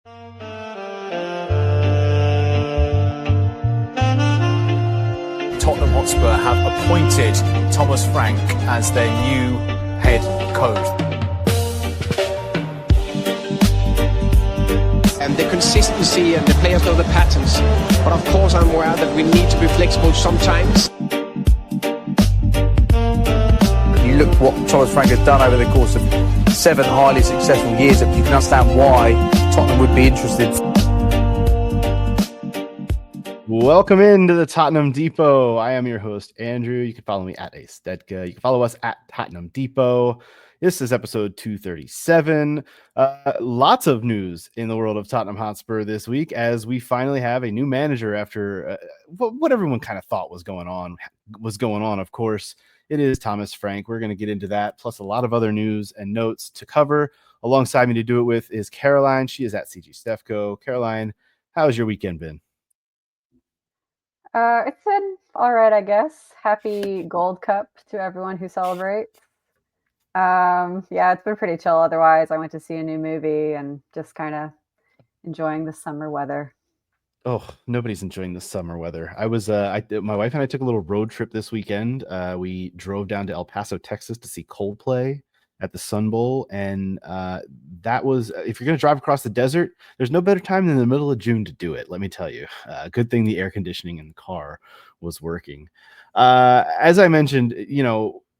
Tottenham Hotspur have appointed Thomas Frank as their new head coach. And the consistency and the players know the patterns. But of course I'm aware that we need to be flexible sometimes. You look what Thomas Frank has done over the course of 7 highly successful years, you can understand why Tottenham would be interested. Welcome into the Tottenham Depot. I am your host, Andrew. You can follow me at Astedka. You can follow us at Tottenham Depot. This is episode 237. Lots of news in the world of Tottenham Hotspur this week as we finally have a new manager after what everyone kind of thought was going on. Of course, it is Thomas Frank. We're going to get into that, plus a lot of other news and notes to cover. Alongside me to do it with is Caroline. She is at CG Stefco. Caroline, how's your weekend been? It's been all right, I guess. Happy Gold Cup to everyone who celebrates. Yeah, it's been pretty chill otherwise. I went to see a new movie and just kind of enjoying the summer weather. Oh, nobody's enjoying the summer weather. I was, my wife and I took a little road trip this weekend. We drove down to El Paso, Texas to see Coldplay at the Sun Bowl. And that was, if you're going to drive across the desert, there's no better time than the middle of June to do it. Let me tell you, good thing the air conditioning in the car was working. As I mentioned,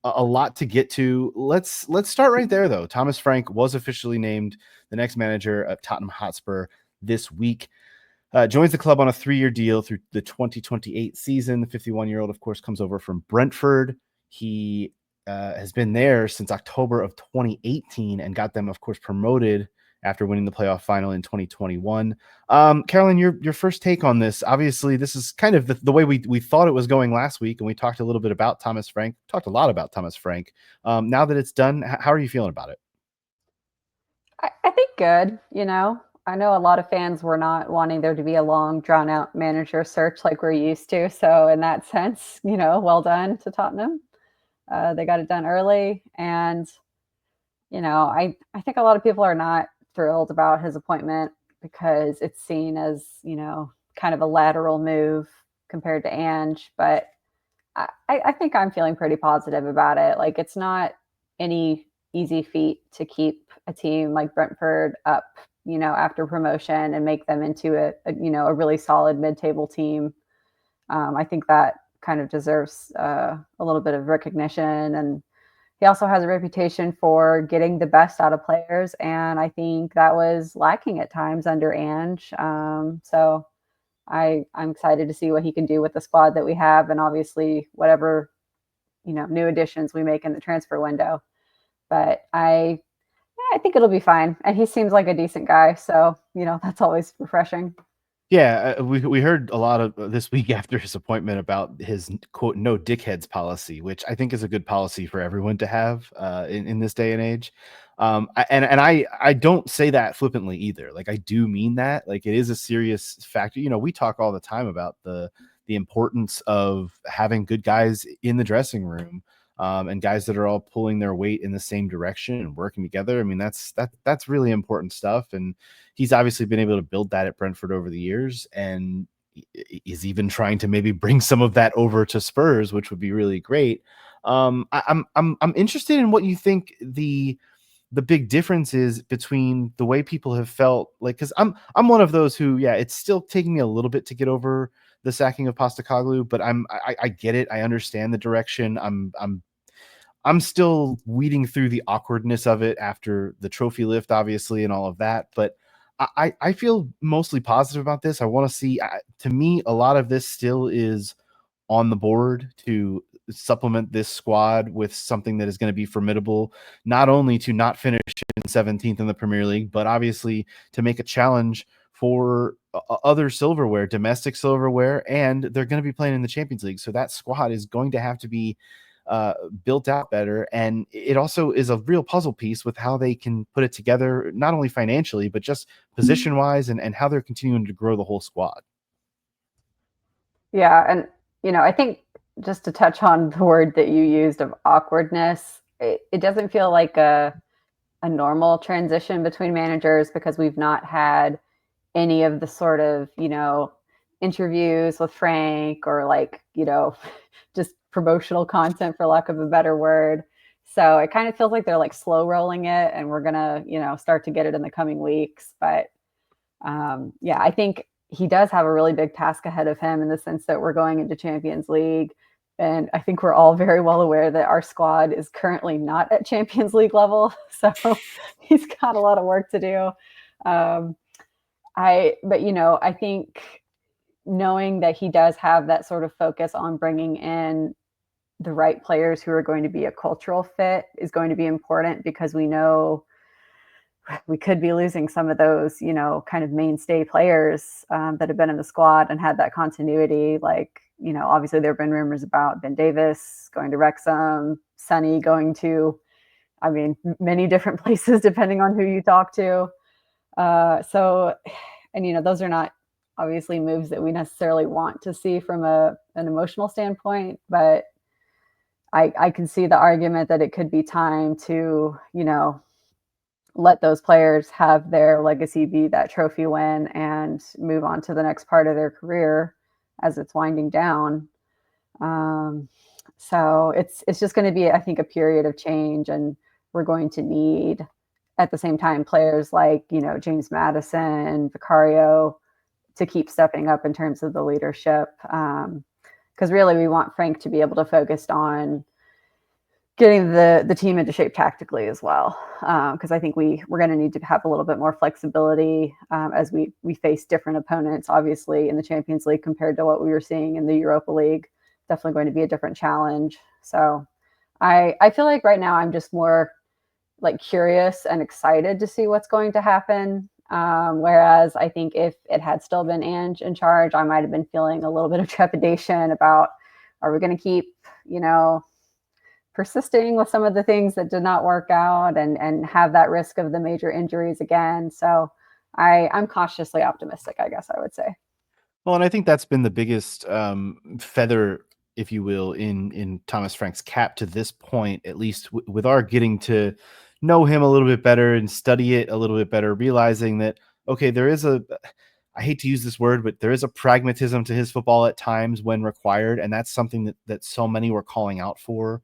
a lot to get to. Let's start right there, though. Thomas Frank was officially named the next manager of Tottenham Hotspur this week. Joins the club on a 3-year deal through the 2028 season. The 51-year-old, of course, comes over from Brentford. He has been there since October of 2018 and got them, of course, promoted after winning the playoff final in 2021. Caroline, your first take on this. Obviously, this is kind of the way we thought it was going last week, and we talked a little bit about Thomas Frank, talked a lot about Thomas Frank. Now that it's done, how are you feeling about it? I think good. I know a lot of fans were not wanting there to be a long, drawn-out manager search like we're used to. So in that sense, well done to Tottenham. They got it done early. And, I think a lot of people are not thrilled about his appointment because it's seen as, kind of a lateral move compared to Ange. But I think I'm feeling pretty positive about it. Like, it's not any easy feat to keep a team like Brentford up, after promotion and make them into a really solid mid-table team. I think that kind of deserves a little bit of recognition. And he also has a reputation for getting the best out of players. And I think that was lacking at times under Ange. So I'm excited to see what he can do with the squad that we have. And obviously whatever, new additions we make in the transfer window. But I think it'll be fine. And he seems like a decent guy. So, that's always refreshing. Yeah, we heard a lot of this week after his appointment about his, quote, no dickheads policy, which I think is a good policy for everyone to have in this day and age. I don't say that flippantly either. Like, I do mean that. Like, it is a serious factor. We talk all the time about the importance of having good guys in the dressing room. And guys that are all pulling their weight in the same direction and working together. I mean, that's really important stuff. And he's obviously been able to build that at Brentford over the years, and is even trying to maybe bring some of that over to Spurs, which would be really great. I'm interested in what you think the big difference is between the way people have felt, like, because I'm one of those who, it's still taking me a little bit to get over the sacking of Postecoglou, but I get it. I understand the direction. I'm still weeding through the awkwardness of it after the trophy lift, obviously, and all of that. But I feel mostly positive about this. I want to see, to me, a lot of this still is on the board to supplement this squad with something that is going to be formidable, not only to not finish in 17th in the Premier League, but obviously to make a challenge for other silverware, domestic silverware, and they're going to be playing in the Champions League. So that squad is going to have to be built out better. And it also is a real puzzle piece with how they can put it together, not only financially, but just position wise and how they're continuing to grow the whole squad. Yeah. And, I think just to touch on the word that you used of awkwardness, it doesn't feel like a normal transition between managers because we've not had any of the sort of, interviews with Frank or like, just promotional content, for lack of a better word. So it kind of feels like they're like slow rolling it, and we're gonna, start to get it in the coming weeks. But yeah, I think he does have a really big task ahead of him in the sense that we're going into Champions League. And I think we're all very well aware that our squad is currently not at Champions League level. So he's got a lot of work to do. But I think knowing that he does have that sort of focus on bringing in the right players who are going to be a cultural fit is going to be important, because we know we could be losing some of those, kind of mainstay players that have been in the squad and had that continuity. Like, obviously there have been rumors about Ben Davis going to Wrexham, Sonny going to, many different places depending on who you talk to. Those are not obviously moves that we necessarily want to see from an emotional standpoint, but I can see the argument that it could be time to, let those players have their legacy be that trophy win and move on to the next part of their career as it's winding down. So it's just going to be, I think, a period of change, and we're going to need, at the same time, players like, James Madison, Vicario, to keep stepping up in terms of the leadership. Because really we want Frank to be able to focus on getting the team into shape tactically as well. Because I think we're going to need to have a little bit more flexibility as we face different opponents, obviously, in the Champions League compared to what we were seeing in the Europa League. Definitely going to be a different challenge. So I feel like right now I'm just more like curious and excited to see what's going to happen. Whereas I think if it had still been Ange in charge, I might have been feeling a little bit of trepidation about, are we going to keep, persisting with some of the things that did not work out and have that risk of the major injuries again. So I'm cautiously optimistic, I guess I would say. Well, and I think that's been the biggest feather, if you will, in Thomas Frank's cap to this point, at least with our getting to know him a little bit better and study it a little bit better, realizing that, okay, I hate to use this word, but there is a pragmatism to his football at times when required. And that's something that so many were calling out for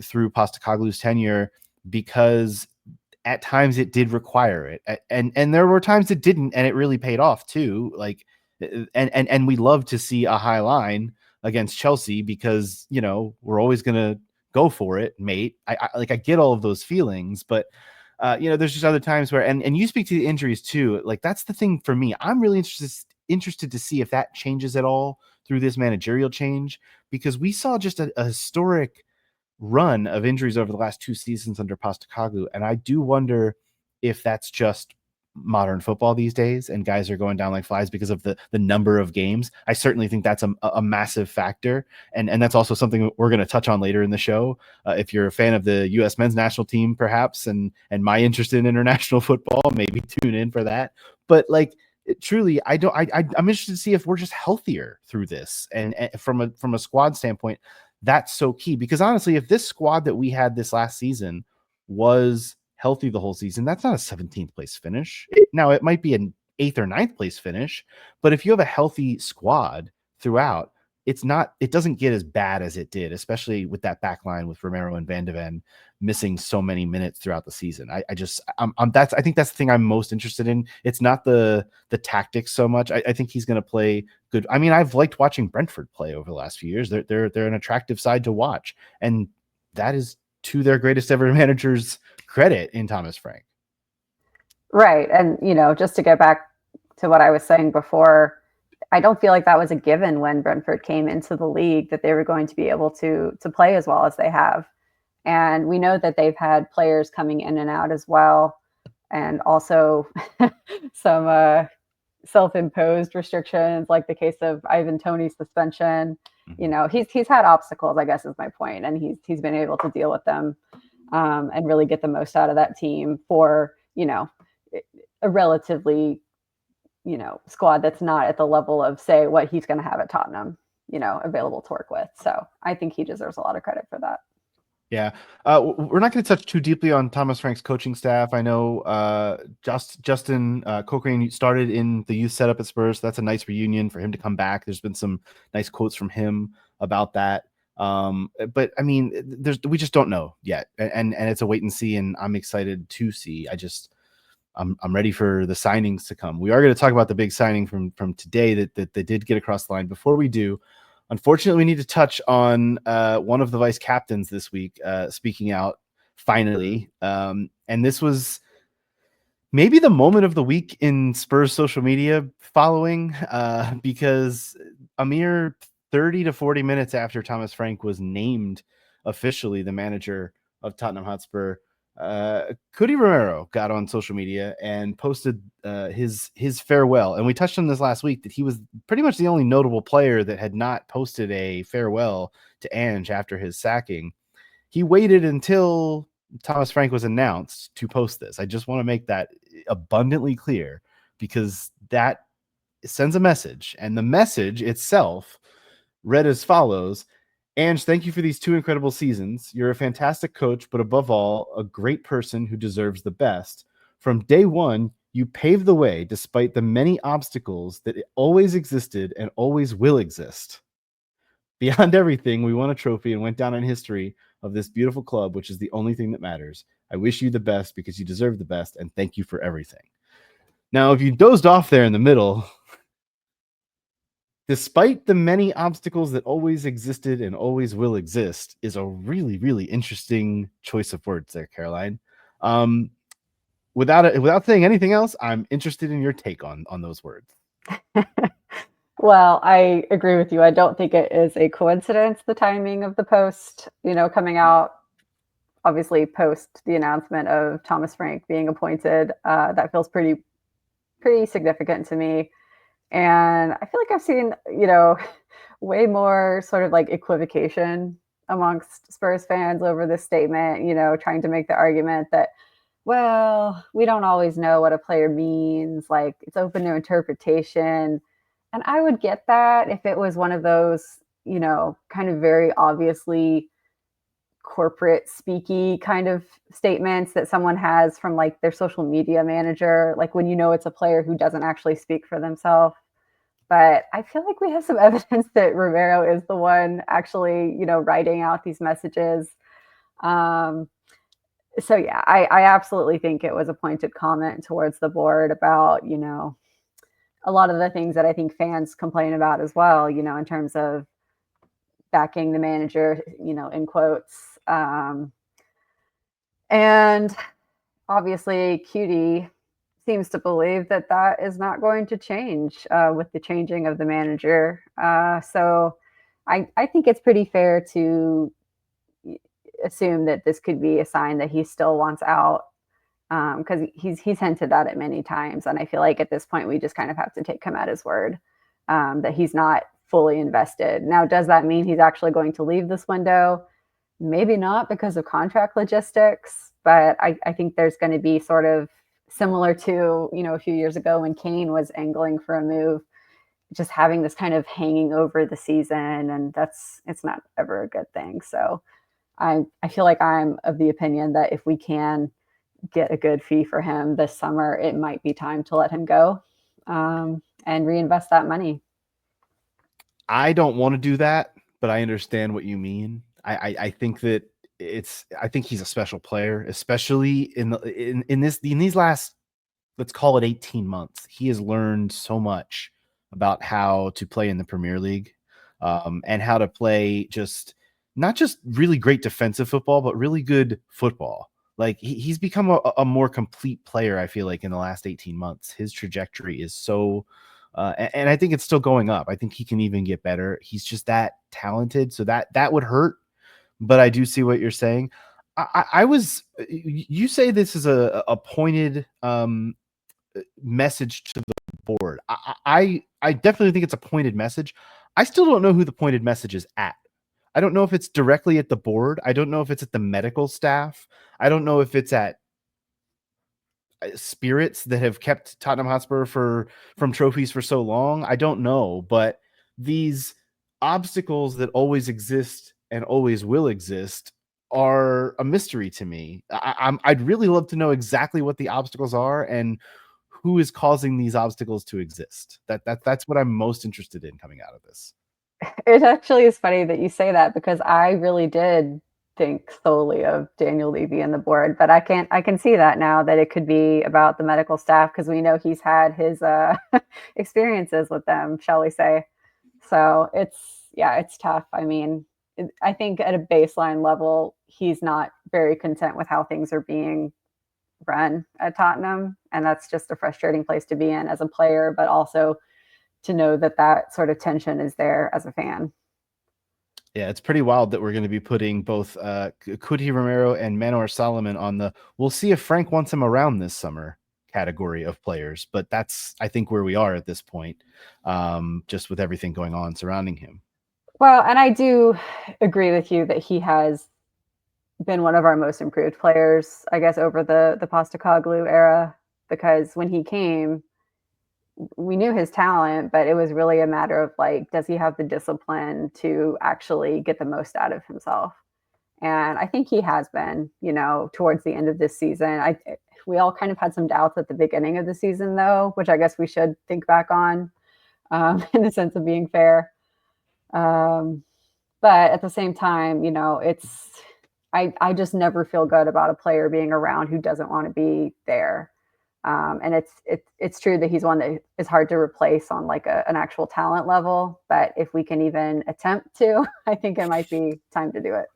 through Postecoglou's tenure, because at times it did require it. And there were times it didn't, and it really paid off too. Like, and we love to see a high line against Chelsea because, we're always going to go for it, mate. I get all of those feelings, but there's just other times where, and you speak to the injuries too. Like, that's the thing for me. I'm really interested to see if that changes at all through this managerial change, because we saw just a historic run of injuries over the last 2 seasons under Postecoglou. And I do wonder if that's just modern football these days and guys are going down like flies because of the number of games. I certainly think that's a massive factor. And that's also something we're going to touch on later in the show. If you're a fan of the U.S. men's national team, perhaps, and my interest in international football, maybe tune in for that. But like, truly, I'm interested to see if we're just healthier through this. And from a squad standpoint, that's so key, because honestly, if this squad that we had this last season was healthy the whole season, that's not a 17th place finish. Now, it might be an 8th or 9th place finish, but if you have a healthy squad throughout, it doesn't get as bad as it did, especially with that back line with Romero and Van de Ven missing so many minutes throughout the season. I think that's the thing I'm most interested in. It's not the tactics so much. I think he's going to play good. I mean, I've liked watching Brentford play over the last few years. They're an attractive side to watch, and that is to their greatest ever manager's credit in Thomas Frank. Right. And, just to get back to what I was saying before, I don't feel like that was a given when Brentford came into the league, that they were going to be able to play as well as they have. And we know that they've had players coming in and out as well. And also some self-imposed restrictions, like the case of Ivan Toney's suspension. He's had obstacles, I guess is my point. And he's been able to deal with them and really get the most out of that team for, a relatively squad that's not at the level of, say, what he's going to have at Tottenham, available to work with. So I think he deserves a lot of credit for that. Yeah, we're not going to touch too deeply on Thomas Frank's coaching staff. I know Justin Cochrane started in the youth setup at Spurs, so that's a nice reunion for him to come back. There's been some nice quotes from him about that. But I mean, we just don't know yet, and it's a wait and see. And I'm excited to see. I'm ready for the signings to come. We are going to talk about the big signing from today that they did get across the line. Before we do, unfortunately, we need to touch on one of the vice captains this week speaking out finally. And this was maybe the moment of the week in Spurs social media following because a mere 30 to 40 minutes after Thomas Frank was named officially the manager of Tottenham Hotspur, Cody Romero got on social media and posted his farewell. And we touched on this last week that he was pretty much the only notable player that had not posted a farewell to Ange after his sacking. He waited until Thomas Frank was announced to post this. I just want to make that abundantly clear because that sends a message. And the message itself read as follows: Ange, thank you for these 2 incredible seasons. You're a fantastic coach, but above all, a great person who deserves the best. From day one, you paved the way despite the many obstacles that always existed and always will exist. Beyond everything, we won a trophy and went down in history of this beautiful club, which is the only thing that matters. I wish you the best because you deserve the best, and thank you for everything. Now, if you dozed off there in the middle, despite the many obstacles that always existed and always will exist, is a really, really interesting choice of words there, Caroline. Without saying anything else, I'm interested in your take on those words. Well, I agree with you. I don't think it is a coincidence, the timing of the post, coming out obviously post the announcement of Thomas Frank being appointed. That feels pretty significant to me. And I feel like I've seen, way more sort of like equivocation amongst Spurs fans over this statement, trying to make the argument that, well, we don't always know what a player means. Like, it's open to interpretation. And I would get that if it was one of those, kind of very obviously corporate speaky kind of statements that someone has from like their social media manager, like when it's a player who doesn't actually speak for themselves. But I feel like we have some evidence that Romero is the one actually, writing out these messages. So yeah, I absolutely think it was a pointed comment towards the board about, a lot of the things that I think fans complain about as well, in terms of backing the manager, in quotes. And obviously, Cutie seems to believe that that is not going to change with the changing of the manager. So I think it's pretty fair to assume that this could be a sign that he still wants out, because he's hinted at it many times. And I feel like at this point, we just kind of have to take him at his word that he's not fully invested. Now, does that mean he's actually going to leave this window? Maybe not because of contract logistics, but I think there's going to be sort of similar to, a few years ago when Kane was angling for a move, just having this kind of hanging over the season. And it's not ever a good thing. So I feel like I'm of the opinion that if we can get a good fee for him this summer, it might be time to let him go and reinvest that money. I don't want to do that, but I understand what you mean. I think that I think he's a special player, especially in these last, let's call it 18 months. He has learned so much about how to play in the Premier League, and how to play not just really great defensive football, but really good football. Like he's become a more complete player, I feel like, in the last 18 months. His trajectory is so, and I think it's still going up. I think he can even get better. He's just that talented. So that would hurt. But I do see what you're saying. You say this is a pointed message to the board. I definitely think it's a pointed message. I still don't know who the pointed message is at. I don't know if it's directly at the board. I don't know if it's at the medical staff. I don't know if it's at spirits that have kept Tottenham Hotspur from trophies for so long. I don't know, but these obstacles that always exist and always will exist are a mystery to me. I'd really love to know exactly what the obstacles are and who is causing these obstacles to exist. That's what I'm most interested in coming out of this. It actually is funny that you say that because I really did think solely of Daniel Levy and the board, but I can see that now that it could be about the medical staff because we know he's had his experiences with them, shall we say. So it's tough. I mean, I think at a baseline level, he's not very content with how things are being run at Tottenham, and that's just a frustrating place to be in as a player, but also to know that that sort of tension is there as a fan. Yeah, it's pretty wild that we're going to be putting both Kuti Romero and Manor Solomon on the we'll see if Frank wants him around this summer category of players. But that's, I think, where we are at this point, just with everything going on surrounding him. Well, and I do agree with you that he has been one of our most improved players, I guess, over the Postacoglu era, because when he came, we knew his talent, but it was really a matter of like, does he have the discipline to actually get the most out of himself? And I think he has been, towards the end of this season. We all kind of had some doubts at the beginning of the season, though, which I guess we should think back on in the sense of being fair. But at the same time, I just never feel good about a player being around who doesn't want to be there. And it's true that he's one that is hard to replace on like an actual talent level. But if we can even attempt to, I think it might be time to do it.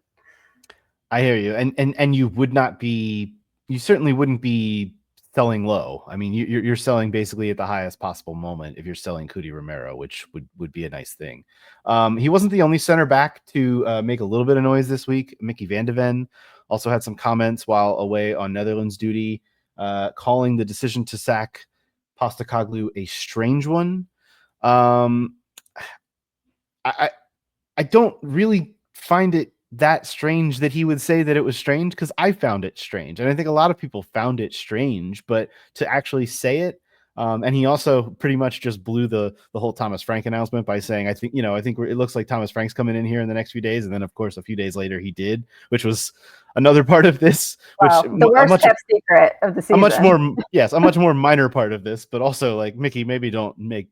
I hear you, and you certainly wouldn't be selling low. I mean, you're selling basically at the highest possible moment if you're selling Kuti Romero, which would be a nice thing. He wasn't the only center back to make a little bit of noise this week. Mickey van de Ven also had some comments while away on Netherlands duty, calling the decision to sack Postacoglu a strange one. I don't really find it that strange that he would say that it was strange, because I found it strange, and I think a lot of people found it strange, but to actually say it, and he also pretty much just blew the whole Thomas Frank announcement by saying, I think it looks like Thomas Frank's coming in here in the next few days, and then of course a few days later he did, which was another part of this, Wow, which the worst kept secret of the season. a much more minor part of this, but also like, Mickey, maybe don't make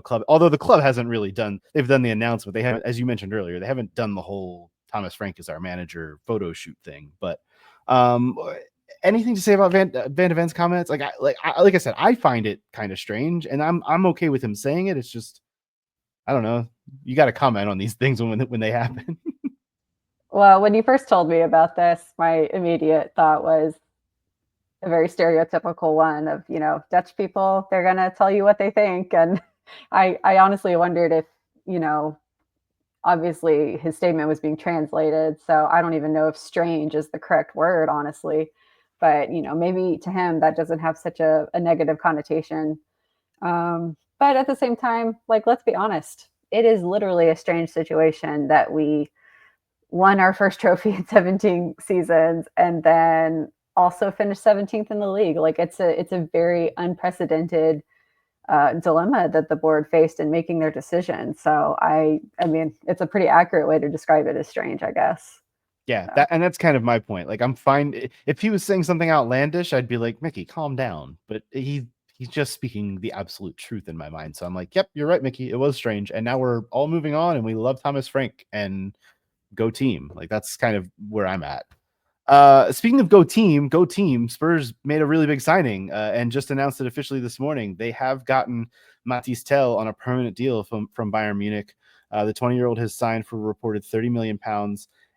club, although the club hasn't really they've done the announcement, they haven't, as you mentioned earlier, they haven't done the whole Thomas Frank is our manager photo shoot thing. But anything to say about Van de Ven's comments? Like I said, I find it kind of strange, and I'm okay with him saying it. It's just, I don't know. You got to comment on these things when they happen. Well, when you first told me about this, my immediate thought was a very stereotypical one of, Dutch people, they're going to tell you what they think. And I honestly wondered if, obviously his statement was being translated. So I don't even know if strange is the correct word, honestly. But, maybe to him that doesn't have such a negative connotation. But at the same time, like, let's be honest, it is literally a strange situation that we won our first trophy in 17 seasons and then also finished 17th in the league. Like, it's a very unprecedented dilemma that the board faced in making their decision. So I mean, it's a pretty accurate way to describe it as strange, I guess. Yeah, that's kind of my point. Like, I'm fine if he was saying something outlandish, I'd be like, Mickey, calm down. But he's just speaking the absolute truth in my mind. So I'm like, yep, you're right, Mickey. It was strange, and now we're all moving on, and we love Thomas Frank, and go team. Like, that's kind of where I'm at. Speaking of go team, Spurs made a really big signing and just announced it officially this morning. They have gotten Mathys Tel on a permanent deal from Bayern Munich. The 20-year-old has signed for a reported £30 million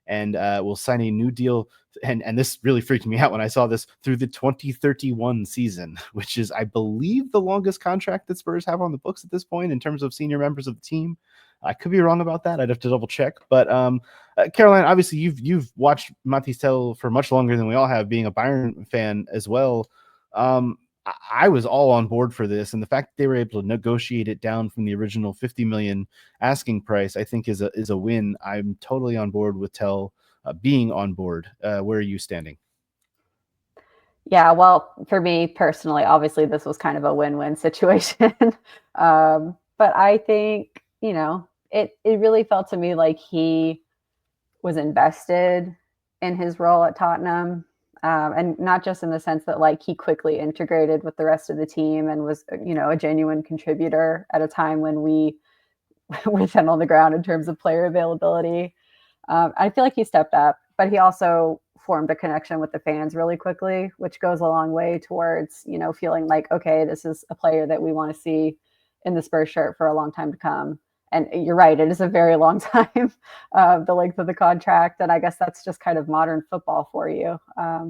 and will sign a new deal. And this really freaked me out when I saw this, through the 2031 season, which is, I believe, the longest contract that Spurs have on the books at this point in terms of senior members of the team. I could be wrong about that. I'd have to double check. But Caroline, obviously you've watched Mathys Tel for much longer than we all have, being a Bayern fan as well. I was all on board for this, and the fact that they were able to negotiate it down from the original 50 million asking price, I think is a win. I'm totally on board with Tel being on board. Where are you standing? Yeah, well, for me personally, obviously this was kind of a win-win situation. But I think, it really felt to me like he was invested in his role at Tottenham. And not just in the sense that like he quickly integrated with the rest of the team and was, a genuine contributor at a time when we were thin on the ground in terms of player availability. I feel like he stepped up, but he also formed a connection with the fans really quickly, which goes a long way towards, feeling like, okay, this is a player that we want to see in the Spurs shirt for a long time to come. And you're right, it is a very long time, the length of the contract. And I guess that's just kind of modern football for you,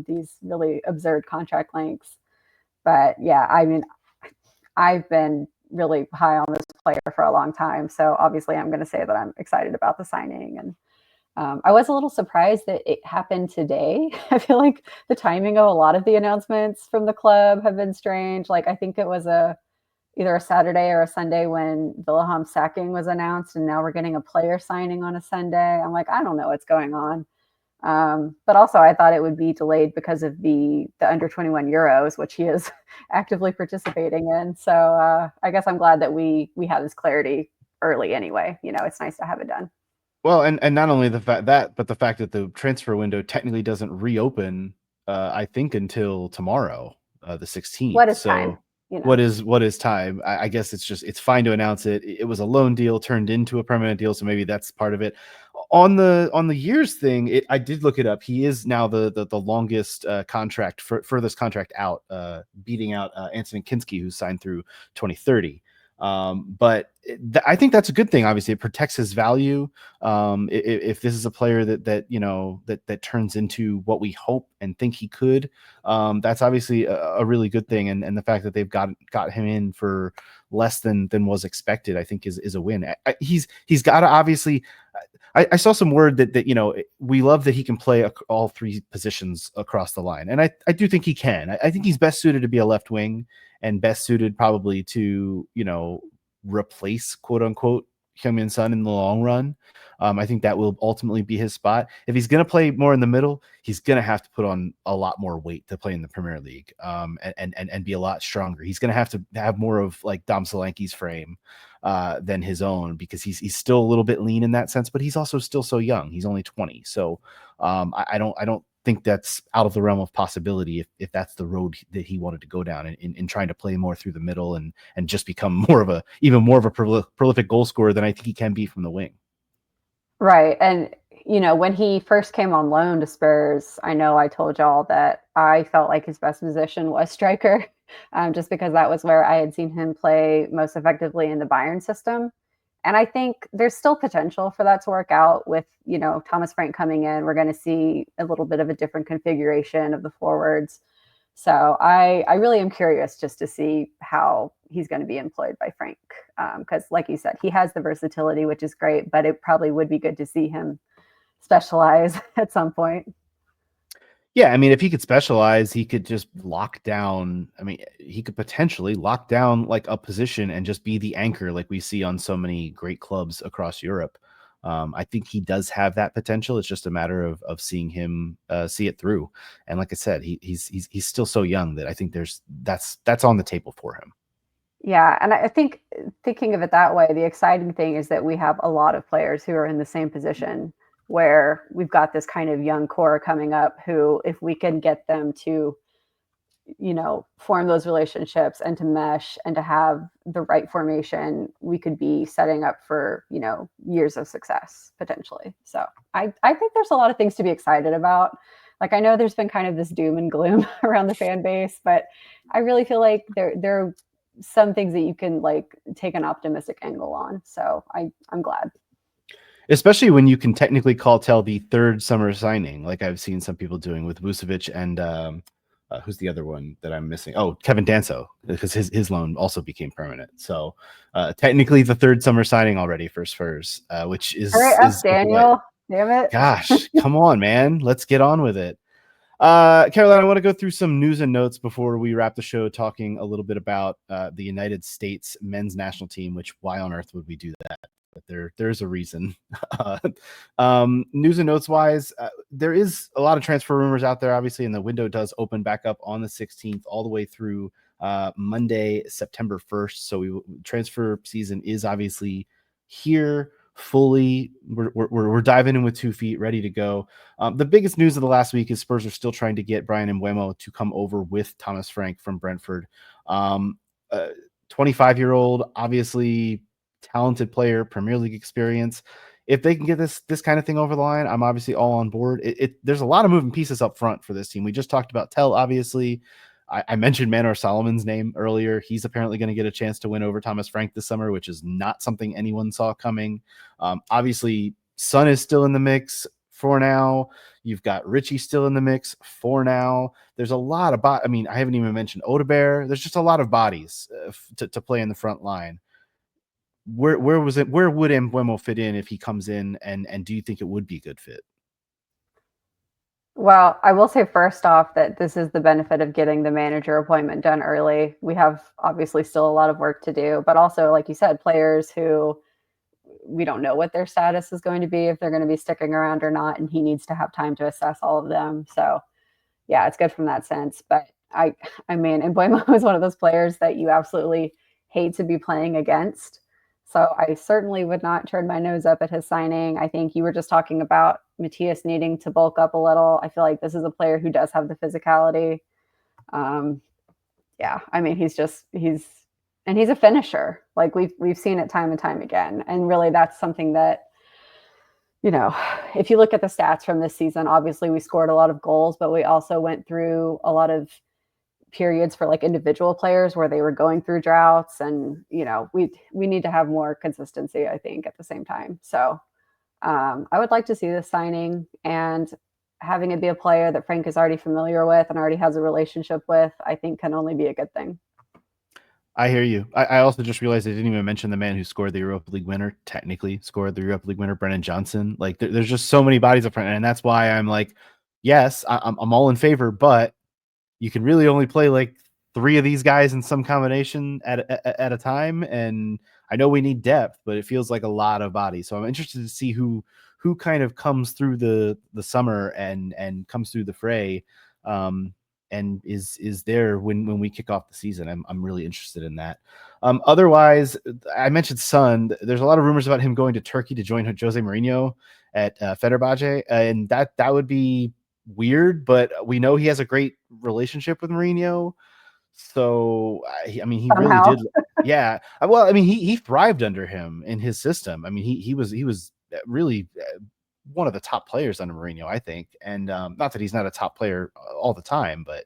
these really absurd contract lengths. But yeah, I mean, I've been really high on this player for a long time. So obviously, I'm going to say that I'm excited about the signing. And I was a little surprised that it happened today. I feel like the timing of a lot of the announcements from the club have been strange. Like I think it was either a Saturday or a Sunday when Villaham's sacking was announced, and now we're getting a player signing on a Sunday. I'm like, I don't know what's going on. But also, I thought it would be delayed because of the under 21 Euros, which he is actively participating in. So I guess I'm glad that we have this clarity early anyway. It's nice to have it done. Well, and not only the fact that, but the fact that the transfer window technically doesn't reopen, I think until tomorrow, the 16th. What is So time? what is time? I guess it's fine to announce it. It was a loan deal turned into a permanent deal, so maybe that's part of it. On the years thing, I did look it up. He is now the longest contract, furthest contract out, beating out Anthony Kinski, who signed through 2030. But I think that's a good thing. Obviously, it protects his value. If this is a player that turns into what we hope and think he could, that's obviously a really good thing. And the fact that they've got him in for less than was expected, I think is a win. He's got to obviously. I saw some word that we love that he can play all three positions across the line, and I do think he can. I think he's best suited to be a left wing, and best suited probably to replace quote unquote Heung-min Son in the long run. I think that will ultimately be his spot. If he's going to play more in the middle, he's going to have to put on a lot more weight to play in the Premier League, and be a lot stronger. He's going to have more of like Dom Solanke's frame than his own, because he's still a little bit lean in that sense, but he's also still so young. He's only 20. So I don't think that's out of the realm of possibility if that's the road that he wanted to go down in trying to play more through the middle and just become even more of a prolific goal scorer than I think he can be from the wing. Right. And, when he first came on loan to Spurs, I know I told y'all that I felt like his best position was striker, just because that was where I had seen him play most effectively in the Bayern system. And I think there's still potential for that to work out with, Thomas Frank coming in. We're going to see a little bit of a different configuration of the forwards. So I really am curious just to see how he's going to be employed by Frank. Because like you said, he has the versatility, which is great, but it probably would be good to see him specialize at some point. Yeah, I mean, if he could specialize, he could just lock down. I mean, he could potentially lock down like a position and just be the anchor like we see on so many great clubs across Europe. I think he does have that potential. It's just a matter of seeing him see it through. And like I said, he's still so young that I think that's on the table for him. Yeah, and I think thinking of it that way, the exciting thing is that we have a lot of players who are in the same position, where we've got this kind of young core coming up who, if we can get them to, form those relationships and to mesh and to have the right formation, we could be setting up for, years of success potentially. So I think there's a lot of things to be excited about. Like, I know there's been kind of this doom and gloom around the fan base, but I really feel like there are some things that you can like take an optimistic angle on. So I'm glad. Especially when you can technically call Tell the third summer signing, like I've seen some people doing with Vucevic and who's the other one that I'm missing? Oh, Kevin Danso, because his loan also became permanent. So technically the third summer signing already for Spurs, which is, Hurry up, Daniel. Damn it. Gosh, come on, man. Let's get on with it. Caroline, I want to go through some news and notes before we wrap the show, talking a little bit about the United States men's national team, which why on earth would we do that? But there's a reason. News and notes wise, there is a lot of transfer rumors out there, obviously, and the window does open back up on the 16th all the way through Monday, September 1st. So transfer season is obviously here. fully. We're diving in with 2 feet, ready to go. The biggest news of the last week is Spurs are still trying to get Brian Mbeumo to come over with Thomas Frank from Brentford. 25-year-old, obviously talented player, Premier League experience. If they can get this kind of thing over the line, I'm obviously all on board. There's a lot of moving pieces up front for this team. We just talked about Tell, obviously. I mentioned Manor Solomon's name earlier. He's apparently going to get a chance to win over Thomas Frank this summer, which is not something anyone saw coming. Obviously, Son is still in the mix for now. You've got Richie still in the mix for now. There's a lot of I mean, I haven't even mentioned Odebear. There's just a lot of bodies to play in the front line. Where would Mbeumo fit in if he comes in, and do you think it would be a good fit? Well, I will say first off that this is the benefit of getting the manager appointment done early. We have obviously still a lot of work to do, but also, like you said, players who we don't know what their status is going to be, if they're going to be sticking around or not, and he needs to have time to assess all of them. So, yeah, it's good from that sense. But I mean, Mbeumo is one of those players that you absolutely hate to be playing against. So I certainly would not turn my nose up at his signing. I think you were just talking about Matthias needing to bulk up a little. I feel like this is a player who does have the physicality. Um, yeah, I mean, he's a finisher. Like we've seen it time and time again. And really that's something that, if you look at the stats from this season, obviously we scored a lot of goals, but we also went through a lot of periods for like individual players where they were going through droughts, and we need to have more consistency, I think, at the same time. So I would like to see this signing, and having it be a player that Frank is already familiar with and already has a relationship with, I think can only be a good thing. I hear you. I also just realized I didn't even mention the man who scored the Europa League winner, technically scored the Europa League winner, Brennan Johnson. Like there's just so many bodies up front, and that's why I'm like, yes, I'm all in favor, but you can really only play like 3 of these guys in some combination at a time. And I know we need depth, but it feels like a lot of bodies. So I'm interested to see who kind of comes through the summer and comes through the fray. And is there when we kick off the season. I'm really interested in that. Otherwise, I mentioned Son. There's a lot of rumors about him going to Turkey to join Jose Mourinho at Fenerbahce, and that would be weird, but we know he has a great relationship with Mourinho. So I mean, he really Somehow. did. Yeah. Well, I mean, he thrived under him in his system. I mean, he was really one of the top players under Mourinho, I think. And not that he's not a top player all the time, but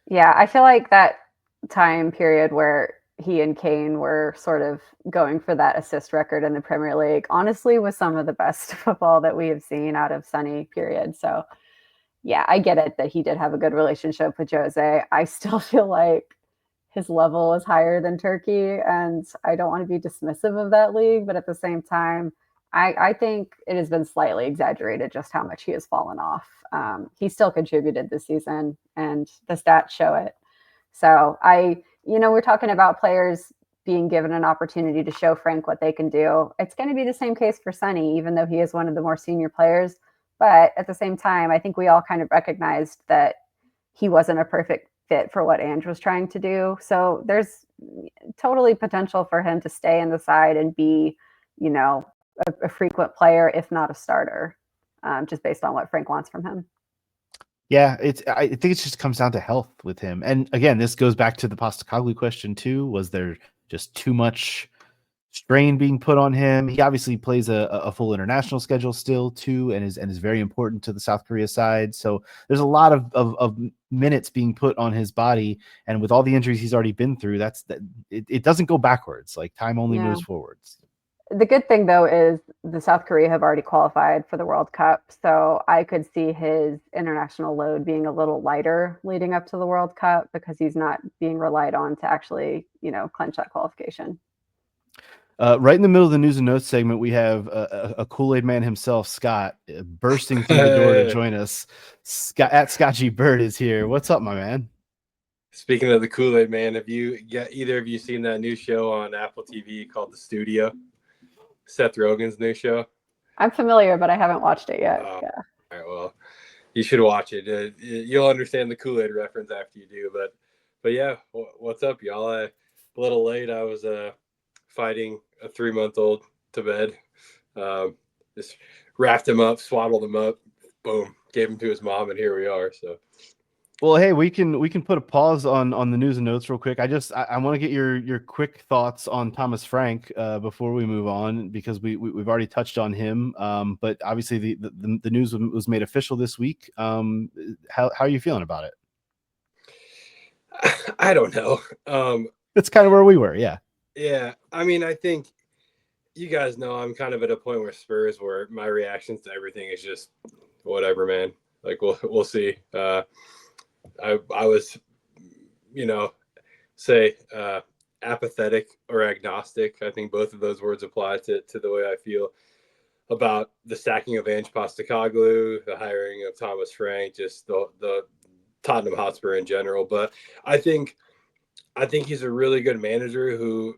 Yeah, I feel like that time period where he and Kane were sort of going for that assist record in the Premier League, honestly, was some of the best football that we have seen out of Sonny, period. So, yeah, I get it that he did have a good relationship with Jose. I still feel like his level is higher than Turkey, and I don't want to be dismissive of that league, but at the same time, I think it has been slightly exaggerated just how much he has fallen off. He still contributed this season, and the stats show it. So we're talking about players being given an opportunity to show Frank what they can do. It's going to be the same case for Sonny, even though he is one of the more senior players. But at the same time, I think we all kind of recognized that he wasn't a perfect fit for what Ange was trying to do. So there's totally potential for him to stay in the side and be, a frequent player, if not a starter, just based on what Frank wants from him. yeah, I think it just comes down to health with him. And again, this goes back to the Postacoglu question too. Was there just too much strain being put on him? He obviously plays a full international schedule still too, and is very important to the South Korea side. So there's a lot of minutes being put on his body, and with all the injuries he's already been through, it doesn't go backwards. Like time only Yeah. moves forwards. The good thing, though, is the South Korea have already qualified for the World Cup. So I could see his international load being a little lighter leading up to the World Cup because he's not being relied on to actually, clinch that qualification. Right in the middle of the news and notes segment, we have a Kool-Aid man himself, Scott, bursting through the door to join us. Scott at Scott G Bird is here. What's up, my man? Speaking of the Kool-Aid man, have either of you seen that new show on Apple TV called The Studio? Seth Rogen's new show. I'm familiar, but I haven't watched it yet. Yeah. All right, well, you should watch it. You'll understand the Kool-Aid reference after you do. But yeah, what's up, y'all? A little late. I was fighting a 3-month-old to bed. Just wrapped him up, swaddled him up, boom, gave him to his mom, and here we are. So. Well, hey, we can put a pause on the news and notes real quick. I want to get your quick thoughts on Thomas Frank before we move on, because we've already touched on him. But obviously the news was made official this week. How are you feeling about it? I don't know. It's kind of where we were, yeah. Yeah, I mean, I think you guys know I'm kind of at a point where Spurs, where my reactions to everything is just whatever, man. Like we'll see. I was, say apathetic or agnostic. I think both of those words apply to the way I feel about the sacking of Ange Postecoglou, the hiring of Thomas Frank, just the Tottenham Hotspur in general. But I think he's a really good manager who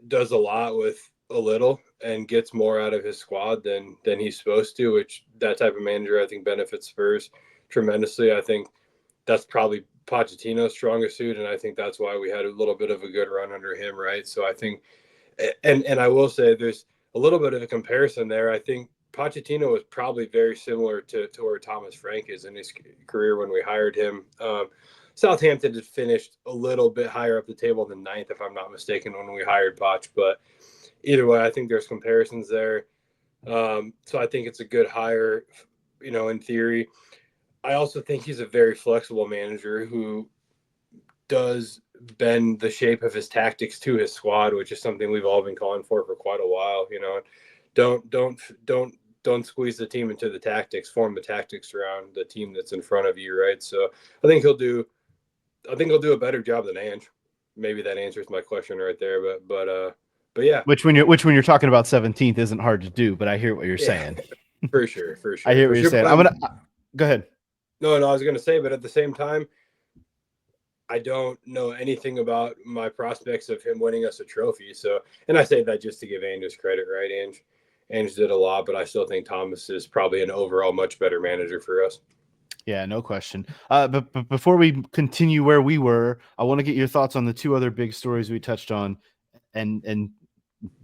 does a lot with a little and gets more out of his squad than he's supposed to, which that type of manager I think benefits Spurs tremendously. I think that's probably Pochettino's strongest suit, and I think that's why we had a little bit of a good run under him, right? So I think, and I will say there's a little bit of a comparison there. I think Pochettino was probably very similar to where Thomas Frank is in his career when we hired him. Southampton had finished a little bit higher up the table than ninth, if I'm not mistaken, when we hired Poch. But either way, I think there's comparisons there. So I think it's a good hire, in theory. I also think he's a very flexible manager who does bend the shape of his tactics to his squad, which is something we've all been calling for quite a while. Don't squeeze the team into the tactics. Form the tactics around the team that's in front of you, right? So I think he'll do a better job than Ange. Maybe that answers my question right there, but yeah. Which when you're talking about 17th isn't hard to do, but I hear what you're saying. For sure. I hear what you're saying. Go ahead. No, I was going to say, but at the same time, I don't know anything about my prospects of him winning us a trophy. So, and I say that just to give Ange credit, right? Ange did a lot, but I still think Thomas is probably an overall much better manager for us. Yeah, no question. But before we continue where we were, I want to get your thoughts on the two other big stories we touched on, and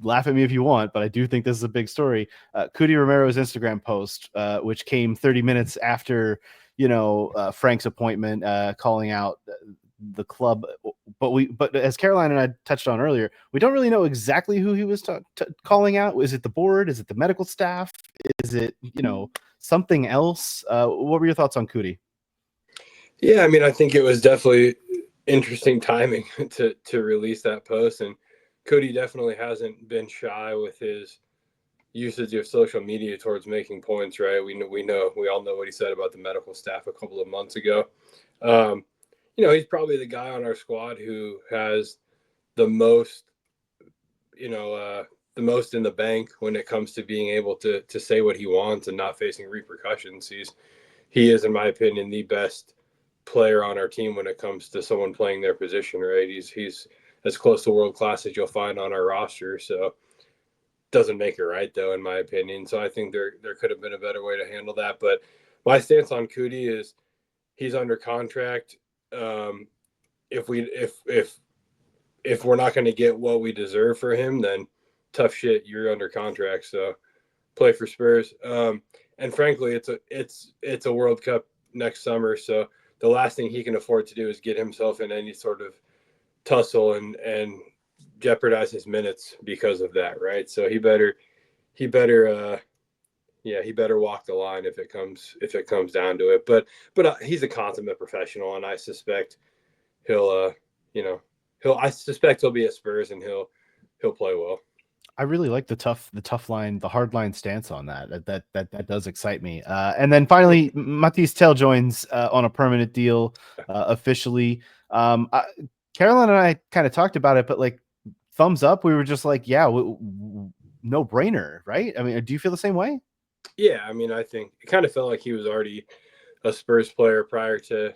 laugh at me if you want, but I do think this is a big story. Cuti Romero's Instagram post, which came 30 minutes after Frank's appointment, calling out the club. But as Caroline and I touched on earlier, we don't really know exactly who he was calling out. Is it the board? Is it the medical staff? Is it something else? What were your thoughts on Cuti? Yeah, I mean, I think it was definitely interesting timing to release that post, and Cuti definitely hasn't been shy with his usage of social media towards making points, right? We all know what he said about the medical staff a couple of months ago. He's probably the guy on our squad who has the most, the most in the bank when it comes to being able to say what he wants and not facing repercussions. He is, in my opinion, the best player on our team when it comes to someone playing their position, right? He's as close to world class as you'll find on our roster. So doesn't make it right, though, in my opinion. So I think there could have been a better way to handle that. But my stance on Cuti is he's under contract. If we're not going to get what we deserve for him, then tough shit. You're under contract, so play for Spurs. And frankly, it's a World Cup next summer, so the last thing he can afford to do is get himself in any sort of tussle and jeopardize his minutes because of that, right? So he better walk the line if it comes down to it. But he's a consummate professional, and I suspect he'll be at Spurs and he'll play well. I really like the tough line, the hard line stance on that. That does excite me. And then finally, Matthijs Tel joins on a permanent deal officially. Caroline and I kind of talked about it, but like thumbs up, we were just like, yeah, no brainer, right? I mean, do you feel the same way? Yeah, I mean, I think it kind of felt like he was already a Spurs player prior to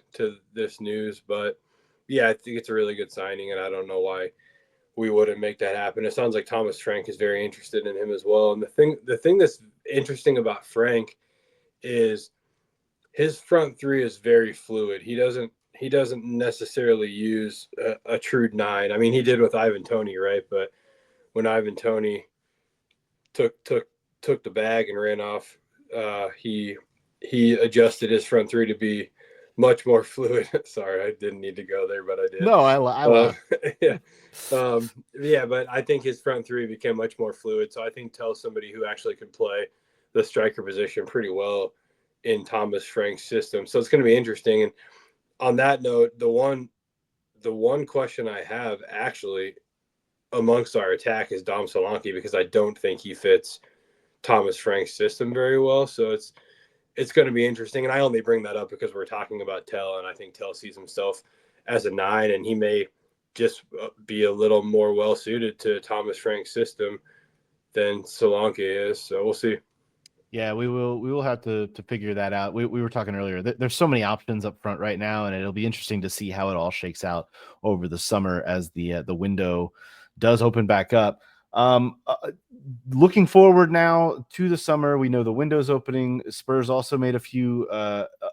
this news, but yeah, I think it's a really good signing, and I don't know why we wouldn't make that happen. It sounds like Thomas Frank is very interested in him as well. And the thing that's interesting about Frank is his front three is very fluid. He doesn't necessarily use a true nine. I mean, he did with Ivan Toney, right? But when Ivan Toney took took the bag and ran off. He adjusted his front three to be much more fluid. Sorry, I didn't need to go there, but I did. No, I laugh. Yeah. Yeah, but I think his front three became much more fluid. So I think Tell's somebody who actually could play the striker position pretty well in Thomas Frank's system. So it's going to be interesting. And on that note, the one question I have actually amongst our attack is Dom Solanke, because I don't think he fits Thomas Frank's system very well. So it's going to be interesting. And I only bring that up because we're talking about Tell, and I think Tell sees himself as a 9, and he may just be a little more well suited to Thomas Frank's system than Solanke is. So we'll see. Yeah, we will have to figure that out. We were talking earlier. There's so many options up front right now, and it'll be interesting to see how it all shakes out over the summer as the window does open back up. Looking forward now to the summer, we know the window's opening. Spurs also made a few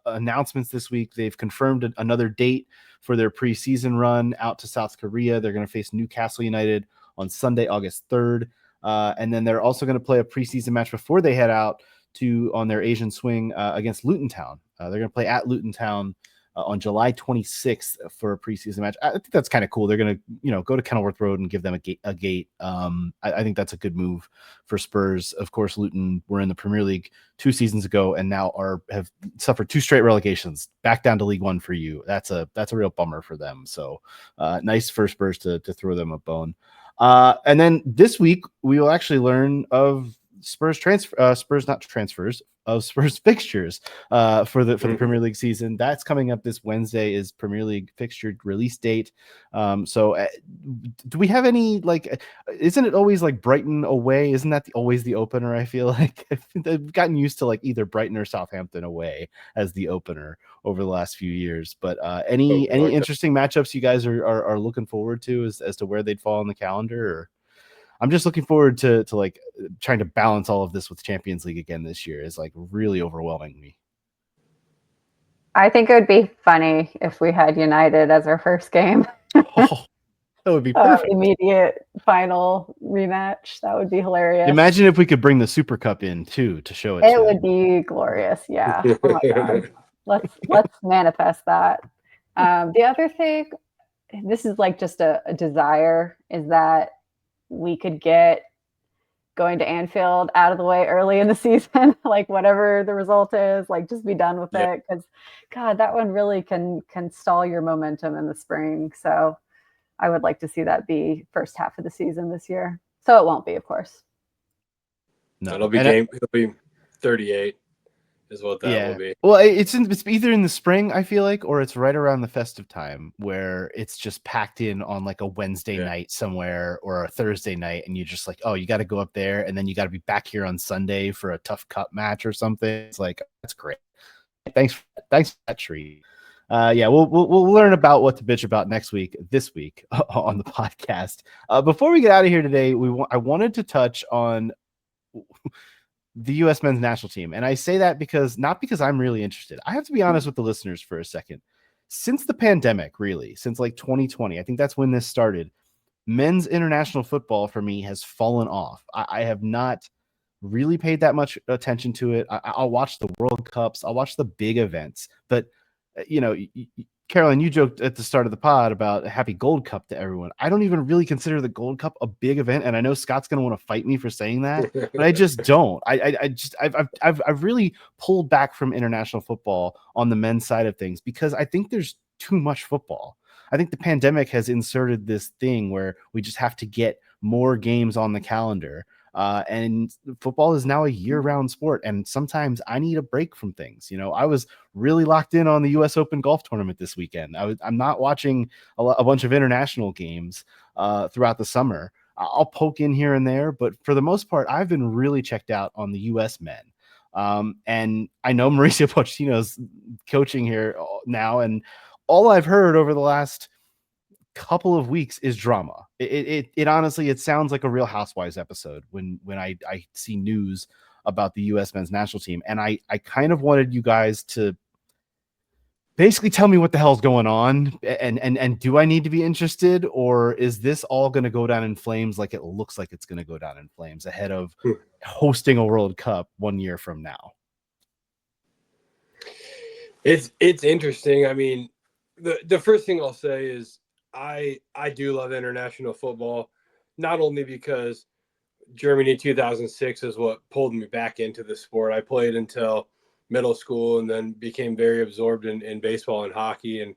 announcements this week. They've confirmed another date for their preseason run out to South Korea. They're going to face Newcastle United on Sunday, August 3rd. And then they're also going to play a preseason match before they head out on their Asian swing against Luton Town. They're going to play at Luton Town on July 26th for a preseason match. I think that's kind of cool. They're going to, go to Kenilworth Road and give them a gate. I think that's a good move for Spurs. Of course, Luton were in the Premier League 2 seasons ago and now have suffered 2 straight relegations back down to League One for you. That's a real bummer for them. So nice for Spurs to throw them a bone. And then this week we will actually learn of Spurs fixtures for the Premier League season. That's coming up this Wednesday is Premier League fixture release date. So do we have any, isn't it always like Brighton away? Isn't that always the opener? I feel like I've gotten used to like either Brighton or Southampton away as the opener over the last few years. But any interesting matchups you guys are looking forward to as to where they'd fall on the calendar? Or I'm just looking forward to like trying to balance all of this with Champions League again this year is like really overwhelming me. I think it would be funny if we had United as our first game. Oh, that would be perfect. Immediate final rematch. That would be hilarious. Imagine if we could bring the Super Cup in too to show it. It would be glorious. Yeah. Oh my God. Let's manifest that. The other thing, this is like just a desire, is that we could get going to Anfield out of the way early in the season, like whatever the result is, like just be done with it. Because God, that one really can stall your momentum in the spring. So I would like to see that be first half of the season this year. So it won't be, of course. No, it'll be 38 is what that will be. Well, it's either in the spring, I feel like, or it's right around the festive time where it's just packed in on like a Wednesday night somewhere or a Thursday night, and you're just like, oh, you got to go up there, and then you got to be back here on Sunday for a tough cup match or something. It's like, that's great. Thanks for that treat. We'll learn about what to bitch about this week on the podcast. Before we get out of here today, I wanted to touch on the U.S. men's national team. And I say that not because I'm really interested. I have to be honest with the listeners for a second. Since the pandemic, really, since like 2020, I think that's when this started, men's international football for me has fallen off. I have not really paid that much attention to it. I'll watch the World Cups. I'll watch the big events. But, Caroline, you joked at the start of the pod about a happy Gold Cup to everyone. I don't even really consider the Gold Cup a big event, and I know Scott's going to want to fight me for saying that, but I just don't. I've really pulled back from international football on the men's side of things because I think there's too much football. I think the pandemic has inserted this thing where we just have to get more games on the calendar. And football is now a year-round sport, and sometimes I need a break from things. I was really locked in on the U.S. Open golf tournament this weekend. I'm not watching a bunch of international games throughout the summer. I'll poke in here and there, but for the most part, I've been really checked out on the U.S. men. And I know Mauricio Pochettino's coaching here now, and all I've heard over the last couple of weeks is drama. It honestly, it sounds like a Real Housewives episode when I see news about the U.S. men's national team. And I kind of wanted you guys to basically tell me what the hell's going on, and do I need to be interested, or is this all going to go down in flames like it looks like it's going to go down in flames ahead of hosting a World Cup 1 year from now? It's interesting. I mean, the first thing I'll say is I do love international football, not only because Germany 2006 is what pulled me back into the sport. I played until middle school and then became very absorbed in baseball and hockey. And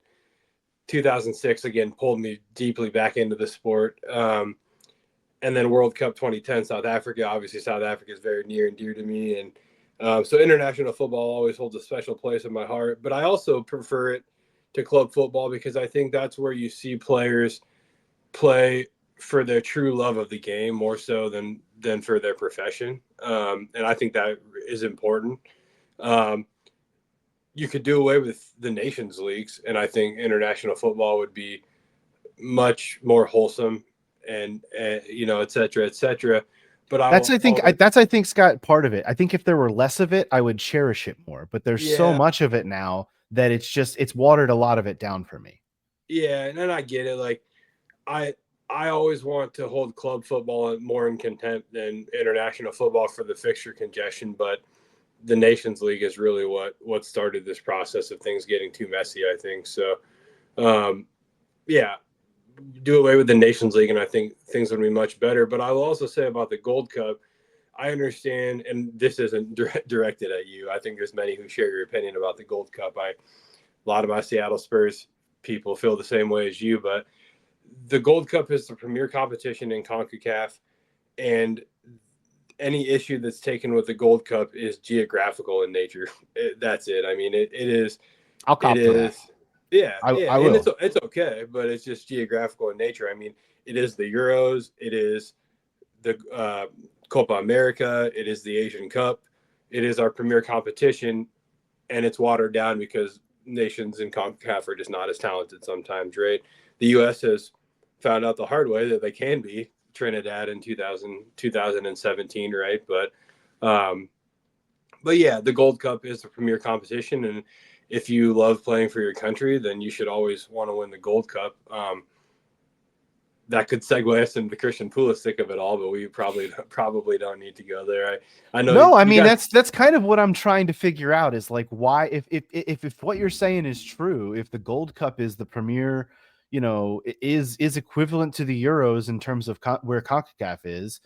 2006 again pulled me deeply back into the sport. And then World Cup 2010, South Africa. Obviously, South Africa is very near and dear to me. And so international football always holds a special place in my heart. But I also prefer it to club football because I think that's where you see players play for their true love of the game more so than for their profession. And I think that is important. You could do away with the nations leagues, and I think international football would be much more wholesome and you know, et cetera, et cetera. But I think Scott, part of it. I think if there were less of it, I would cherish it more. But there's so much of it now that it's watered a lot of it down for me. Yeah, and then I get it. Like I always want to hold club football more in contempt than international football for the fixture congestion, but the Nations League is really what started this process of things getting too messy, I think. So, yeah, do away with the Nations League, and I think things would be much better. But I will also say about the Gold Cup, I understand, and this isn't directed at you. I think there's many who share your opinion about the Gold Cup. A lot of my Seattle Spurs people feel the same way as you, but the Gold Cup is the premier competition in CONCACAF, and any issue that's taken with the Gold Cup is geographical in nature. That's it. I mean, it is. I'll cop to that. Yeah, I and will. it's okay, but it's just geographical in nature. I mean, it is the Euros, it is the Copa America, it is the Asian Cup, it is our premier competition, and it's watered down because nations in CONCACAF are just not as talented sometimes, right? The U.S. has found out the hard way that they can be Trinidad in 2017, right? But yeah, the Gold Cup is the premier competition, and if you love playing for your country, then you should always want to win the Gold Cup. That could segue us into the Christian Pulisic of it all, but we probably don't need to go there. I know. No, I mean that's kind of what I'm trying to figure out is like why if what you're saying is true, if the Gold Cup is the premier, is equivalent to the Euros in terms of where CONCACAF is,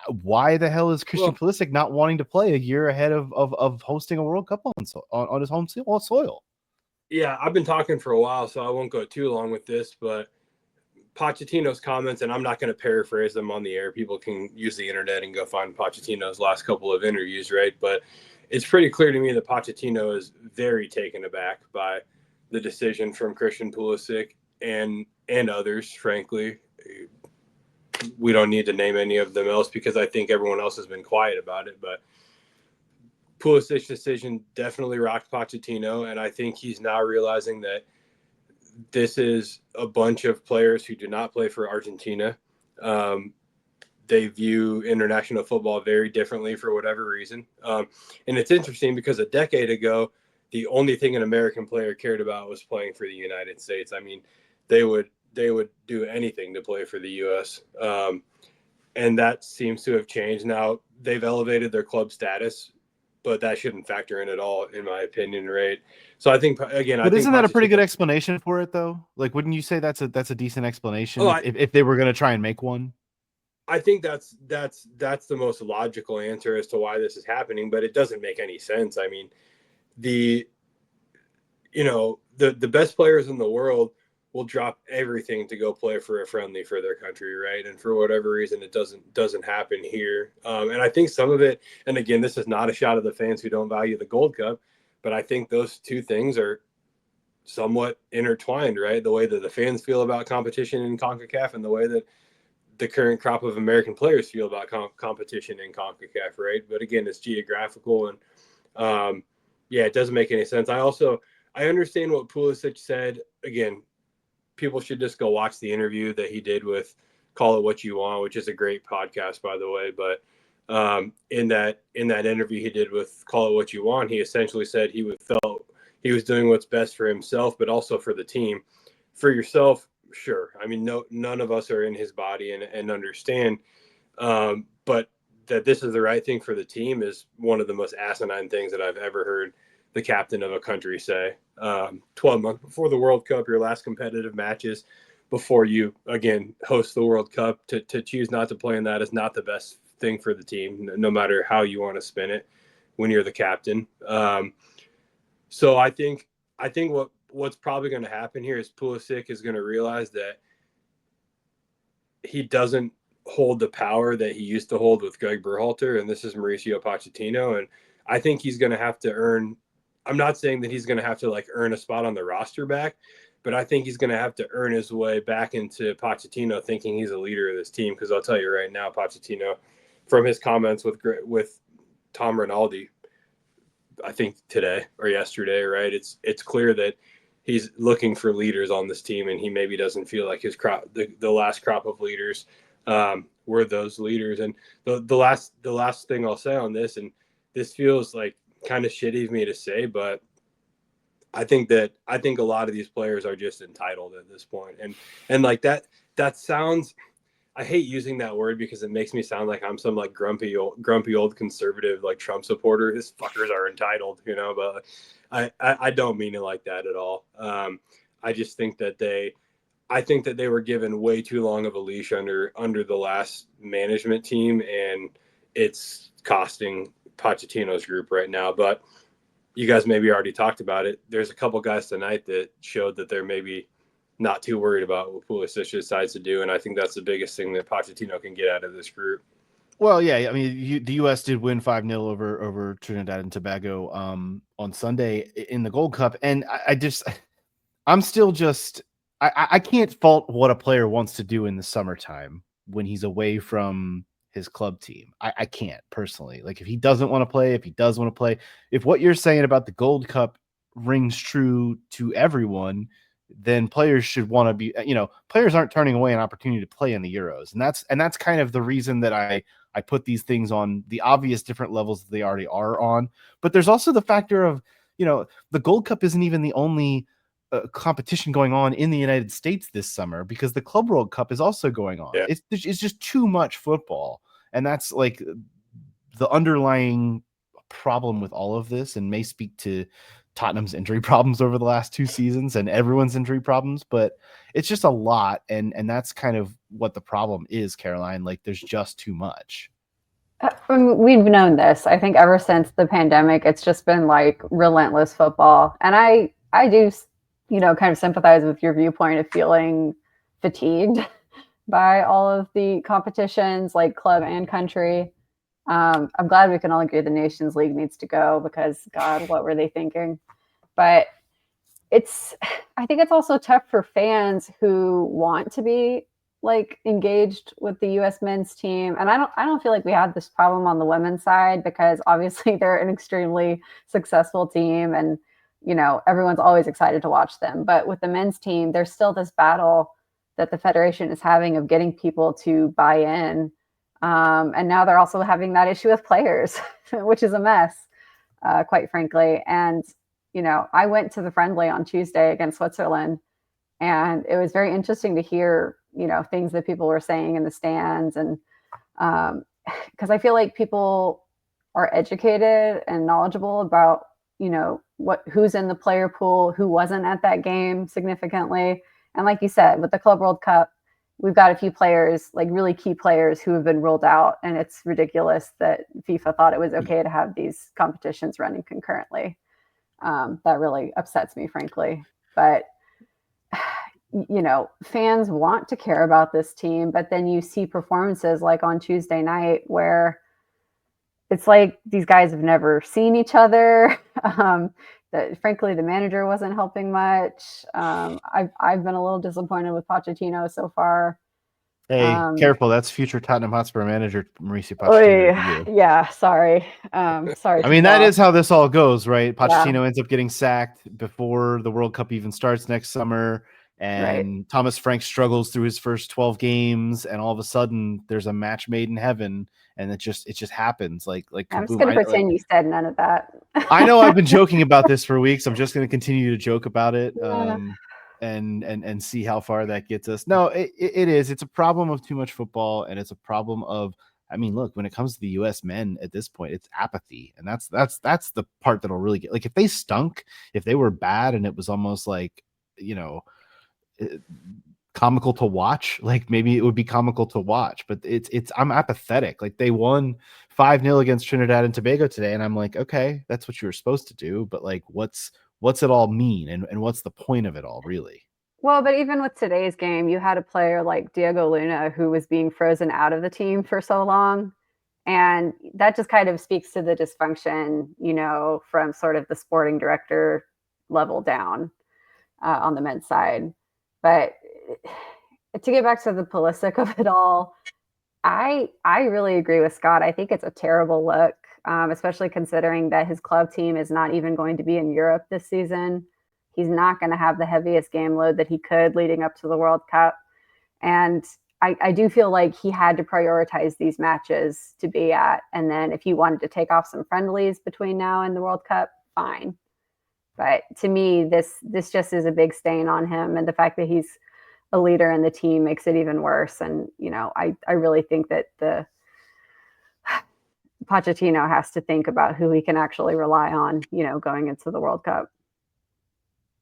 why the hell is Christian Pulisic not wanting to play a year ahead of hosting a World Cup on his home soil? Yeah, I've been talking for a while, so I won't go too long with this, but Pochettino's comments, and I'm not going to paraphrase them on the air. People can use the internet and go find Pochettino's last couple of interviews, right? But it's pretty clear to me that Pochettino is very taken aback by the decision from Christian Pulisic and others, frankly. We don't need to name any of them else because I think everyone else has been quiet about it. But Pulisic's decision definitely rocked Pochettino, and I think he's now realizing that this is a bunch of players who do not play for Argentina. They view international football very differently for whatever reason. And it's interesting because a decade ago, the only thing an American player cared about was playing for the United States. I mean, they would do anything to play for the U.S. And that seems to have changed. Now they've elevated their club status, but that shouldn't factor in at all, in my opinion, right? So I think, again, isn't that a pretty good explanation for it, though? Like, wouldn't you say that's a decent explanation if they were going to try and make one? I think that's the most logical answer as to why this is happening, but it doesn't make any sense. I mean, the best players in the world will drop everything to go play for a friendly for their country, right? And for whatever reason, it doesn't happen here. And I think some of it, and again, this is not a shot at the fans who don't value the Gold Cup, but I think those two things are somewhat intertwined, right? The way that the fans feel about competition in CONCACAF and the way that the current crop of American players feel about competition in CONCACAF, right? But again, it's geographical, and it doesn't make any sense. I understand what Pulisic said. Again, people should just go watch the interview that he did with Call It What You Want, which is a great podcast, by the way. But in that interview he did with Call It What You Want, he essentially said he he was doing what's best for himself, but also for the team. For yourself, sure. I mean, none of us are in his body and understand. But that this is the right thing for the team is one of the most asinine things that I've ever heard the captain of a country say. 12 months before the World Cup, your last competitive matches before you, again, host the World Cup, to choose not to play in that is not the best thing for the team, no matter how you want to spin it when you're the captain. So I think what's probably going to happen here is Pulisic is going to realize that he doesn't hold the power that he used to hold with Greg Berhalter, and this is Mauricio Pochettino. And I think he's going to have to earn. I'm not saying that he's going to have to earn a spot on the roster back, but I think he's going to have to earn his way back into Pochettino thinking he's a leader of this team. Because I'll tell you right now, Pochettino, from his comments with Tom Rinaldi, I think today or yesterday, right? It's clear that he's looking for leaders on this team, and he maybe doesn't feel like his crop, the last crop of leaders, were those leaders. And the last thing I'll say on this, and this feels like kind of shitty of me to say, but I think a lot of these players are just entitled at this point, and like that sounds. I hate using that word because it makes me sound like I'm some grumpy old conservative Trump supporter. These fuckers are entitled, but I don't mean it like that at all. I just think that they were given way too long of a leash under the last management team, and it's costing Pochettino's group right now. But you guys maybe already talked about it. There's a couple guys tonight that showed that they're maybe not too worried about what Pulisic decides to do, and I think that's the biggest thing that Pochettino can get out of this group. Well, yeah, I mean, the U.S. did win 5-0 over Trinidad and Tobago on Sunday in the Gold Cup, and I'm still just I can't fault what a player wants to do in the summertime when he's away from his club team. I can't personally. If he doesn't want to play, if he does want to play, if what you're saying about the Gold Cup rings true to everyone, then players should want to be, players aren't turning away an opportunity to play in the Euros. And that's kind of the reason that I put these things on the obvious different levels that they already are on. But there's also the factor of, the Gold Cup isn't even the only competition going on in the United States this summer, because the Club World Cup is also going on. Yeah. It's just too much football. And that's the underlying problem with all of this, and may speak to Tottenham's injury problems over the last 2 seasons and everyone's injury problems, but it's just a lot. And that's kind of what the problem is, Caroline. There's just too much. We've known this. I think ever since the pandemic, it's just been relentless football. And I do, kind of sympathize with your viewpoint of feeling fatigued by all of the competitions, club and country. I'm glad we can all agree the Nations League needs to go, because God, what were they thinking? But I think it's also tough for fans who want to be engaged with the U.S. men's team. And I don't feel like we have this problem on the women's side, because obviously they're an extremely successful team, and everyone's always excited to watch them. But with the men's team, there's still this battle that the federation is having of getting people to buy in. And now they're also having that issue with players, which is a mess, quite frankly. And, I went to the friendly on Tuesday against Switzerland, and it was very interesting to hear, things that people were saying in the stands. And because I feel like people are educated and knowledgeable about, who's in the player pool, who wasn't at that game significantly. And like you said, with the Club World Cup, we've got a few players, really key players, who have been ruled out. And it's ridiculous that FIFA thought it was okay to have these competitions running concurrently. That really upsets me, frankly. But, fans want to care about this team, but then you see performances like on Tuesday night where it's these guys have never seen each other. Frankly, the manager wasn't helping much. I've been a little disappointed with Pochettino so far. Hey, careful! That's future Tottenham Hotspur manager Mauricio Pochettino. Yeah, sorry. Sorry. I mean, that is how this all goes, right? Pochettino ends up getting sacked before the World Cup even starts next summer, and Thomas Frank struggles through his first 12 games, and all of a sudden there's a match made in heaven, and it just happens like I'm just kaboom. going to pretend you said none of that. I know I've been joking about this for weeks. I'm just going to continue to joke about it. Yeah. And see how far that gets us. No, it is. It's a problem of too much football, and it's a problem of, I mean, look, when it comes to the U.S. men at this point, it's apathy, and that's the part that'll really get. Like, if they stunk, if they were bad, and it was almost like, comical to watch, like maybe it would be comical to watch, but it's I'm apathetic. Like, they won 5-0 against Trinidad and Tobago today, and I'm like, okay, that's what you were supposed to do, but like, what's it all mean, and what's the point of it all, really? Well, but even with today's game, you had a player like Diego Luna who was being frozen out of the team for so long. And that just kind of speaks to the dysfunction, from sort of the sporting director level down on the men's side. But to get back to the Pulisic of it all, I really agree with Scott. I think it's a terrible look, especially considering that his club team is not even going to be in Europe this season. He's not going to have the heaviest game load that he could leading up to the World Cup. And I do feel like he had to prioritize these matches to be at. And then if he wanted to take off some friendlies between now and the World Cup, fine. But to me, this just is a big stain on him. And the fact that he's a leader in the team makes it even worse. And, I really think that the Pochettino has to think about who he can actually rely on, going into the World Cup.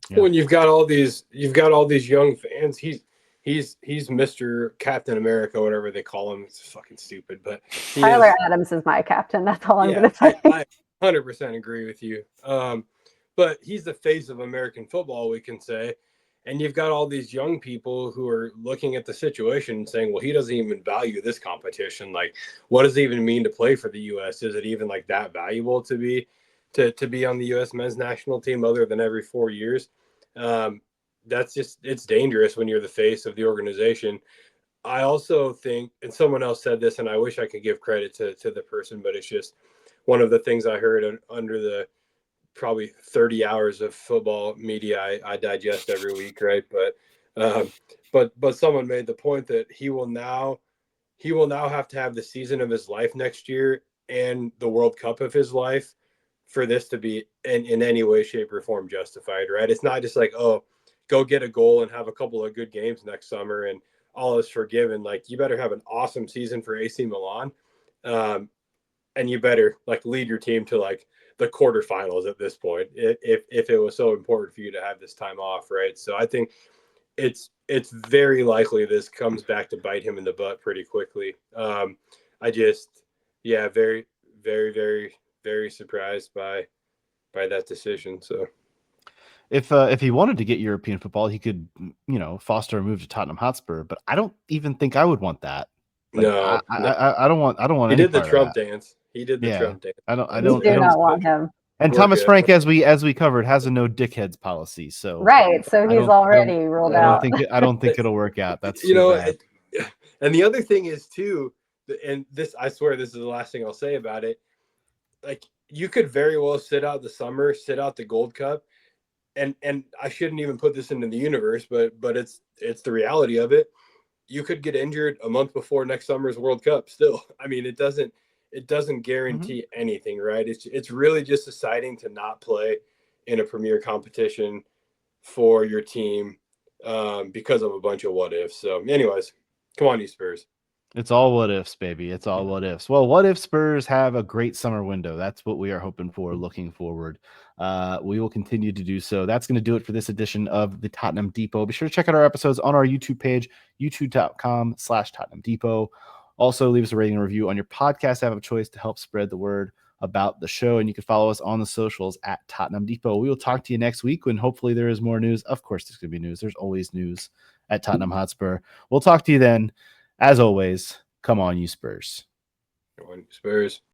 Yeah. When you've got all these young fans, he's Mr. Captain America, whatever they call him. It's fucking stupid, but Tyler Adams is my captain. That's all I'm going to say. I 100% agree with you. But he's the face of American football, we can say. And you've got all these young people who are looking at the situation and saying, well, he doesn't even value this competition. Like, what does it even mean to play for the U.S.? Is it even like that valuable to be on the U.S. men's national team other than every 4 years? That's just, it's dangerous when you're the face of the organization. I also think, and someone else said this, and I wish I could give credit to the person, but it's just one of the things I heard under the probably 30 hours of football media I digest every week, right? But someone made the point that he will now have to have the season of his life next year and the World Cup of his life for this to be in any way, shape, or form justified, right? It's not just like, oh, go get a goal and have a couple of good games next summer and all is forgiven. Like, you better have an awesome season for AC Milan, and you better like lead your team to like the quarterfinals at this point, if it was so important for you to have this time off, right? So I think it's very likely this comes back to bite him in the butt pretty quickly. Very, very, very, very surprised by that decision. So if he wanted to get European football, he could, foster a move to Tottenham Hotspur, but I don't even think I would want that. Like, no, I don't want. He did the Trump dance. He did the Trump dance. I don't want him. And Thomas Frank, as we covered, has a no dickheads policy. So right, so he's already ruled out. I don't think it'll work out. That's bad. And the other thing is too, and this, I swear, this is the last thing I'll say about it. Like, you could very well sit out the summer, sit out the Gold Cup, and I shouldn't even put this into the universe, but it's the reality of it. You could get injured a month before next summer's World Cup still. I mean, it doesn't guarantee anything, right? It's really just deciding to not play in a premier competition for your team because of a bunch of what ifs. So anyways, come on, you Spurs. It's all what ifs, baby. It's all what ifs. Well, what if Spurs have a great summer window? That's what we are hoping for, looking forward. We will continue to do so. That's going to do it for this edition of the Tottenham Depot. Be sure to check out our episodes on our YouTube page, youtube.com/Tottenham Depot. Also, leave us a rating and review on your podcast app of choice to help spread the word about the show. And you can follow us on the socials at Tottenham Depot. We will talk to you next week when hopefully there is more news. Of course, there's going to be news. There's always news at Tottenham Hotspur. We'll talk to you then. As always, come on, you Spurs. Come on, Spurs.